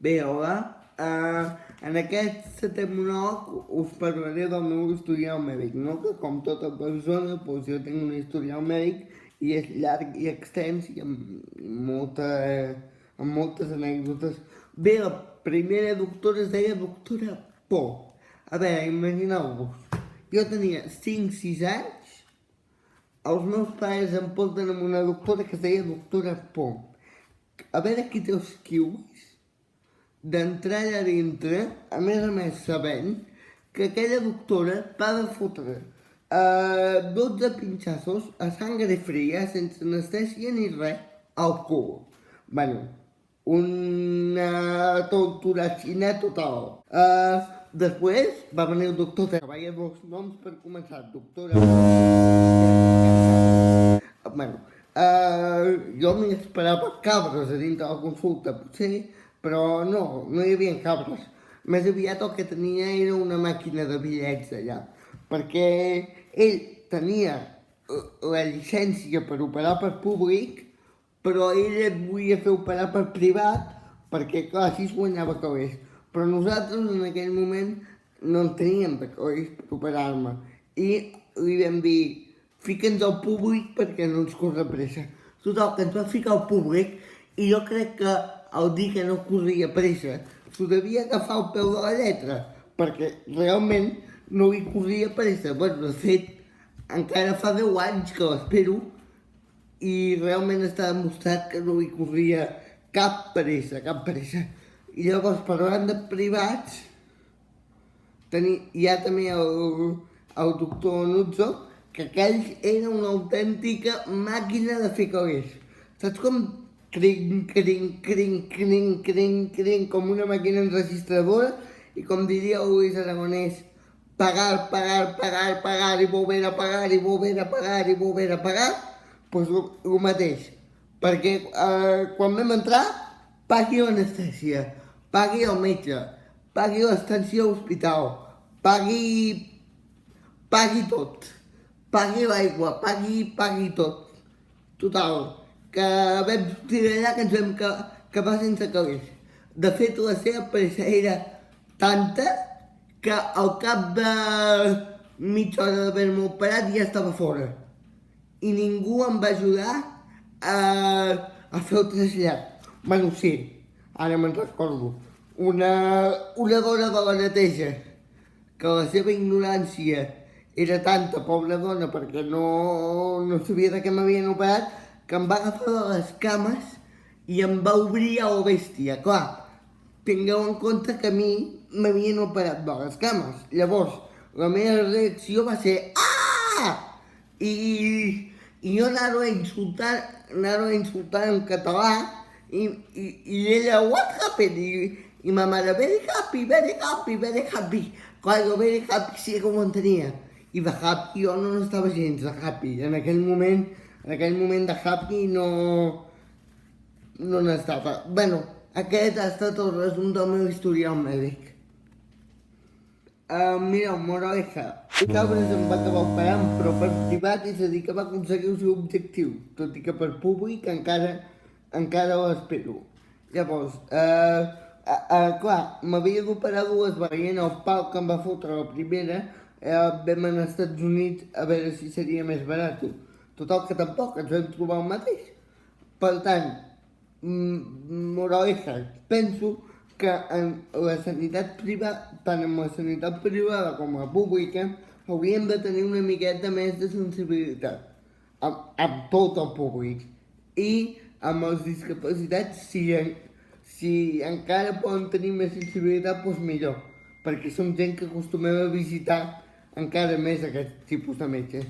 Bé, hola. En aquest setè monòleg us parlaré del meu historial mèdic, no? Que com tota persona, doncs jo tinc un historial mèdic i és llarg i extens i amb moltes anècdotes. Bé, la primera doctora es deia doctora Por. A veure, imagineu-vos, jo tenia 5-6 anys, els meus pares em porten amb una doctora que es deia doctora Por. A veure qui té els kiwis d'entrar allà dintre, a més sabent que aquella doctora va de fotre 12 pinxassos a sangre fria, sense anestèsia ni res, al cul. Bueno, una torturació total. Després va venir el doctor, que veia dos noms per començar, doctora... Bueno, jo m'hi esperava cabres a dintre de la consulta, potser, però no hi havia cabres. Més aviat el que tenia era una màquina de bitllets allà, perquè ell tenia la llicència per operar per públic, però ell et volia fer operar per privat, perquè clar, així es guanyava calés. Però nosaltres en aquell moment no en teníem de calés per operar-me. I li vam dir, fica'ns al públic perquè no ens corre pressa. Total, que ens va ficar al públic i jo crec que al dir que no corria pressa s'ho devia agafar al peu de la lletra, perquè realment no li corria pressa. Bueno, de fet, encara fa 10 anys que l'espero i realment està demostrat que no li corria cap pressa, cap pressa. I llavors, parlant de privats, hi ha també el doctor Nuzzo, que aquell era una autèntica màquina de fer calés. Saps com crin, crin, crin, crin, crin, crin, com una màquina enregistradora? I com diria Luis Aragonès, pagar, pagar, pagar, pagar, i volver a pagar, i volver a pagar, i volver a pagar? Doncs el mateix. Perquè quan vam entrar, pagui l'anestèsia, pagui el metge, pagui l'estancia a l'hospital, pagui tot. Pagui l'aigua, pagui tot. Total, que vam sortir d'allà que ens vam quedar sense calés. De fet, la seva pressa era tanta que al cap de mitja hora d'haver-me operat ja estava fora. I ningú em va ajudar a fer el trasllat. Bueno, sí, ara me'n recordo. Una dona de la neteja, que la seva ignorància era tanta, pobra dona, perquè no sabia de què m'havien operat, que em va agafar de les cames i em va obrir a la bèstia. Clar, tingueu en compte que a mi m'havien operat de les cames. Llavors, la meva reacció va ser ah! I jo anava a insultar en català i ella, what happened? I ma mare, very happy, very happy, very happy. Clar, jo very happy sí que ho entenia. I de happy jo no estava gens de happy. En aquell moment de happy no n'estava. Bueno, aquest ha estat el resum del meu historial mèdic. Mireu, moraleja. Cabres em va acabar operant, però per privat, és a dir, que va aconseguir el seu objectiu, tot i que per públic encara l'espero. Llavors, clar, m'havia d'operar dues veient el pal que em va fotre la primera, vam anar als Estats Units a veure si seria més barat. Total que tampoc, ens vam trobar el mateix. Per tant, moraleja, penso que en la sanitat privada, tant en la sanitat privada com la pública, hauríem de tenir una miqueta més de sensibilitat amb tot el públic. I amb els discapacitats, si encara poden tenir més sensibilitat, doncs millor, perquè som gent que acostumem a visitar encara més aquest tipus de metges.